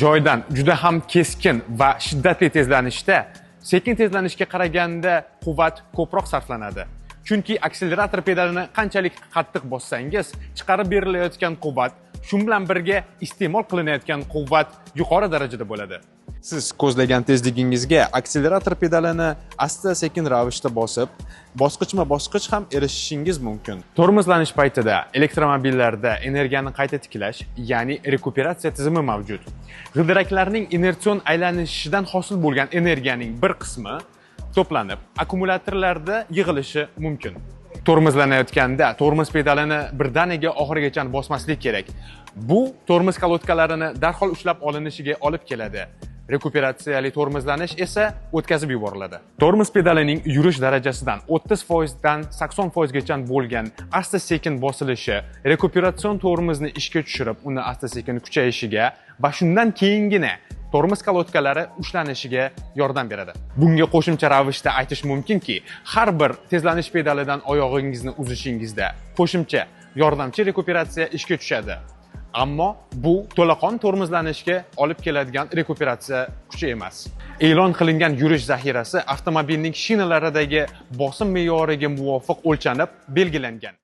joydan juda ham keskin va shiddatli tezlanishda sekin tezlanishga qaraganda quvvat ko'proq sarflanadi. Chunki akselerator pedalini qanchalik qattiq bossangiz, chiqarib berilayotgan quvvat shu bilan birga iste'mol qilinayotgan quvvat yuqori darajada bo'ladi. Siz ko'zlagan tezligingizga akselerator pedalini asta-sekin ravishda bosib, bosqichma-bosqich ham erishishingiz mumkin. Tormozlanish paytida elektromobillarda energiyani qayta tiklash, ya'ni rekuperatsiya tizimi mavjud. G'ildiraklarning inertsion aylanishidan hosil bo'lgan energiyaning bir qismi to'planib, akkumulyatorlarda yig'ilishi mumkin. Tormozlanayotganda tormoz pedalini birdaniga oxirigacha bosmaslik kerak. Bu tormoz kalotkalarini darhol ushlab olinishiga olib keladi. Rekuperatsiyali tormozlanish esa o'tkazib yuboriladi. Tormoz pedalining yurish darajasidan 30% dan 80% gacha bo'lgan asta-sekin bosilishi rekuperatsion tormozni ishga tushirib, uni asta-sekin kuchayishiga va shundan keyingina tormoz kalotkalari ushlanishiga yordam beradi. Bunga qo'shimcha ravishda aytish mumkinki, har bir tezlanish pedalidan oyog'ingizni uzishingizda qo'shimcha yordamchi rekuperatsiya ishga tushadi. Ammo bu to'laqon tormozlanishga olib keladigan rekuperatsiya kuchi emas. E'lon qilingan yurish zaxirasi avtomobilning shinalaridagi bosim me'yoriga muvofiq o'lchanib belgilangan.